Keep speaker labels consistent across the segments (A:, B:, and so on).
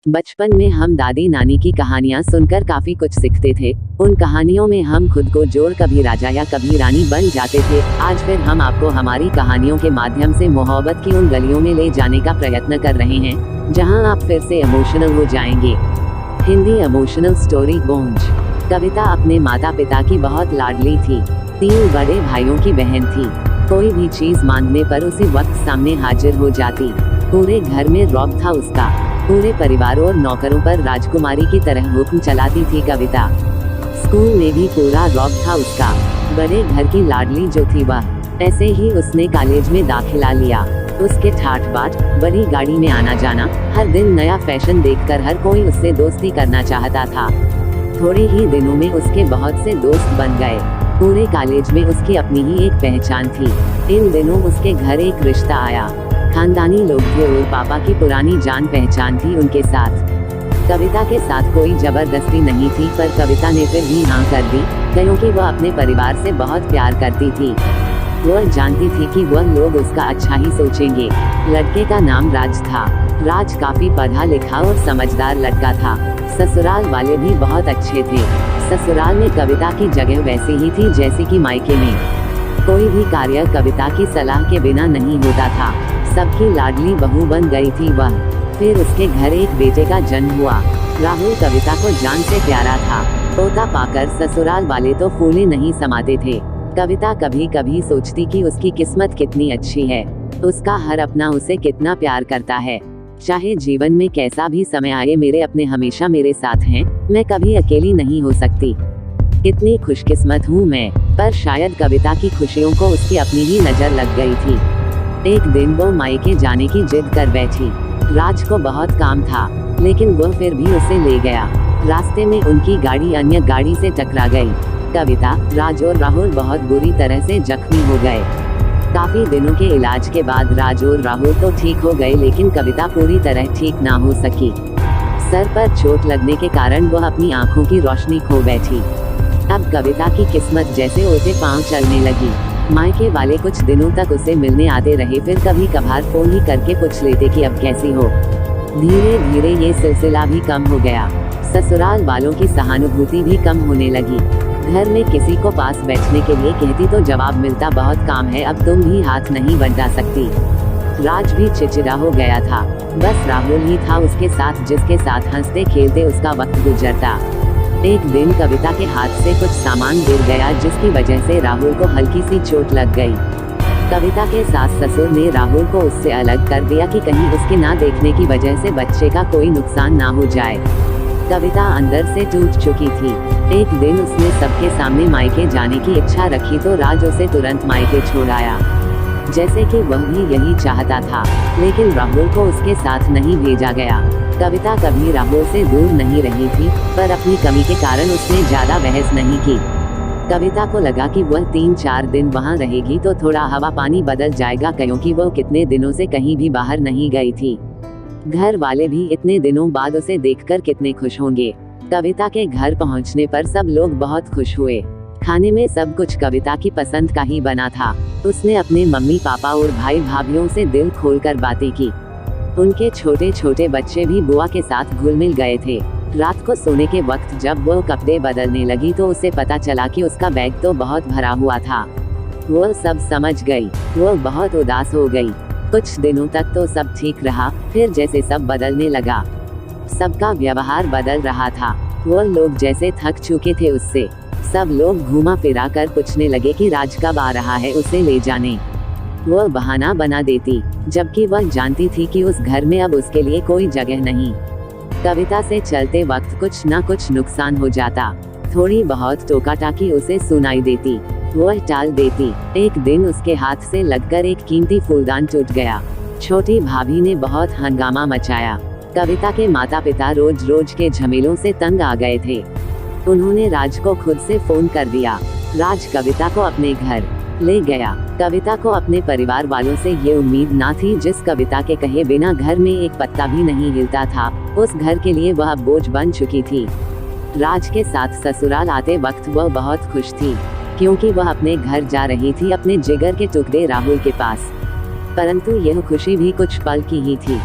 A: बचपन में हम दादी नानी की कहानियां सुनकर काफी कुछ सीखते थे। उन कहानियों में हम खुद को जोड़ कभी राजा या कभी रानी बन जाते थे। आज फिर हम आपको हमारी कहानियों के माध्यम से मोहब्बत की उन गलियों में ले जाने का प्रयत्न कर रहे हैं जहां आप फिर से इमोशनल हो जाएंगे। हिंदी इमोशनल स्टोरी गूंज। कविता अपने माता पिता की बहुत लाडली थी। 3 बड़े भाइयों की बहन थी। कोई भी चीज मांगने पर उसी वक्त सामने हाजिर हो जाती। पूरे घर में रौब था उसका। पूरे परिवारों और नौकरों पर राजकुमारी की तरह हुक्म चलाती थी कविता। स्कूल में भी पूरा रौब था उसका। बड़े घर की लाडली जो थी वह। ऐसे ही उसने कॉलेज में दाखिला लिया। उसके ठाठ बाट, बड़ी गाड़ी में आना जाना, हर दिन नया फैशन देखकर हर कोई उससे दोस्ती करना चाहता था। थोड़े ही दिनों में उसके बहुत से दोस्त बन गए। पूरे कॉलेज में उसकी अपनी ही एक पहचान थी। इन दिनों उसके घर एक रिश्ता आया। खानदानी लोग थे और पापा की पुरानी जान पहचान थी उनके साथ। कविता के साथ कोई जबरदस्ती नहीं थी, पर कविता ने फिर भी हाँ कर दी, क्योंकि वह अपने परिवार से बहुत प्यार करती थी। वह जानती थी कि वह लोग उसका अच्छा ही सोचेंगे। लड़के का नाम राज था। राज काफी पढ़ा लिखा और समझदार लड़का था। ससुराल वाले भी बहुत अच्छे थे। ससुराल में कविता की जगह वैसी ही थी जैसी कि मायके में। कोई भी कार्य कविता की सलाह के बिना नहीं होता था। सबकी लाडली बहू बन गई थी वह। फिर उसके घर एक बेटे का जन्म हुआ। राहुल कविता को जान से प्यारा था। पोता पाकर ससुराल वाले तो फूले नहीं समाते थे। कविता कभी कभी सोचती कि उसकी किस्मत कितनी अच्छी है। उसका हर अपना उसे कितना प्यार करता है। चाहे जीवन में कैसा भी समय आए, मेरे अपने हमेशा मेरे साथ हैं। मैं कभी अकेली नहीं हो सकती। कितनी खुशकिस्मत हूँ मैं। पर शायद कविता की खुशियों को उसकी अपनी ही नजर लग गई थी। एक दिन वो मायके जाने की जिद कर बैठी। राज को बहुत काम था, लेकिन वो फिर भी उसे ले गया। रास्ते में उनकी गाड़ी अन्य गाड़ी से टकरा गई। कविता, राज और राहुल बहुत बुरी तरह से जख्मी हो गए। काफी दिनों के इलाज के बाद राज और राहुल तो ठीक हो गए, लेकिन कविता पूरी तरह ठीक ना हो सकी। सर पर चोट लगने के कारण वह अपनी आंखों की रोशनी खो बैठी। अब कविता की किस्मत जैसे उल्टे पांव चलने लगी। मायके वाले कुछ दिनों तक उसे मिलने आते रहे, फिर कभी कभार फोन ही करके पूछ लेते कि अब कैसी हो। धीरे धीरे ये सिलसिला भी कम हो गया। ससुराल वालों की सहानुभूति भी कम होने लगी। घर में किसी को पास बैठने के लिए कहती तो जवाब मिलता, बहुत काम है, अब तुम भी हाथ नहीं बंटा सकती। राज भी चिड़चिड़ा हो गया था। बस राहुल ही था उसके साथ, जिसके साथ हंसते खेलते उसका वक्त गुजरता। एक दिन कविता के हाथ से कुछ सामान गिर गया, जिसकी वजह से राहुल को हल्की सी चोट लग गई। कविता के सास ससुर ने राहुल को उससे अलग कर दिया कि कहीं उसके ना देखने की वजह से बच्चे का कोई नुकसान ना हो जाए। कविता अंदर से टूट चुकी थी। एक दिन उसने सबके सामने मायके जाने की इच्छा रखी तो राज उसे तुरंत मायके छोड़ आया, जैसे कि वह भी यही चाहता था। लेकिन राहुल को उसके साथ नहीं भेजा गया। कविता कभी राहुल से दूर नहीं रही थी, पर अपनी कमी के कारण उसने ज्यादा बहस नहीं की। कविता को लगा कि वह 3-4 दिन वहां रहेगी तो थोड़ा हवा पानी बदल जाएगा, क्योंकि वह कितने दिनों से कहीं भी बाहर नहीं गई थी। घर वाले भी इतने दिनों बाद उसे देखकर कितने खुश होंगे। कविता के घर पहुंचने पर सब लोग बहुत खुश हुए। खाने में सब कुछ कविता की पसंद का ही बना था। उसने अपने मम्मी पापा और भाई भाभीओं से दिल खोलकर बातें की। उनके छोटे छोटे बच्चे भी बुआ के साथ घुल मिल गए थे। रात को सोने के वक्त जब वो कपड़े बदलने लगी तो उसे पता चला कि उसका बैग तो बहुत भरा हुआ था। वो सब समझ गई। वो बहुत उदास हो गई। कुछ दिनों तक तो सब ठीक रहा, फिर जैसे सब बदलने लगा। सबका व्यवहार बदल रहा था। वो लोग जैसे थक चुके थे उससे। सब लोग घुमा फिरा कर पूछने लगे कि राज कब आ रहा है उसे ले जाने। वह बहाना बना देती, जबकि वह जानती थी कि उस घर में अब उसके लिए कोई जगह नहीं। कविता से चलते वक्त कुछ ना कुछ नुकसान हो जाता। थोड़ी बहुत टोका टाकी उसे सुनाई देती, वह टाल देती। एक दिन उसके हाथ से लगकर एक कीमती फूलदान टूट गया। छोटी भाभी ने बहुत हंगामा मचाया। कविता के माता पिता रोज रोज के झमेलों से तंग आ गए थे। उन्होंने राज को खुद से फोन कर दिया। राज कविता को अपने घर ले गया। कविता को अपने परिवार वालों से ये उम्मीद ना थी। जिस कविता के कहे बिना घर में एक पत्ता भी नहीं हिलता था, उस घर के लिए वह बोझ बन चुकी थी। राज के साथ ससुराल आते वक्त वह बहुत खुश थी, क्योंकि वह अपने घर जा रही थी, अपने जिगर के टुकड़े राहुल के पास। परंतु यह खुशी भी कुछ पल की ही थी।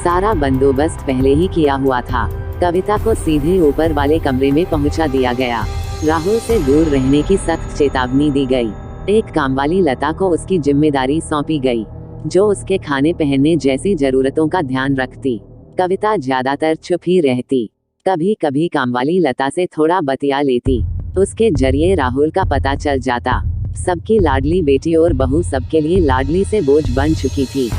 A: सारा बंदोबस्त पहले ही किया हुआ था। कविता को सीधे ऊपर वाले कमरे में पहुंचा दिया गया। राहुल से दूर रहने की सख्त चेतावनी दी गई। एक कामवाली लता को उसकी जिम्मेदारी सौंपी गई, जो उसके खाने पहनने जैसी जरूरतों का ध्यान रखती। कविता ज्यादातर चुप ही रहती। कभी कभी कामवाली लता से थोड़ा बतिया लेती। उसके जरिए राहुल का पता चल जाता। सबकी लाडली बेटी और बहू सबके लिए लाडली से बोझ बन चुकी थी।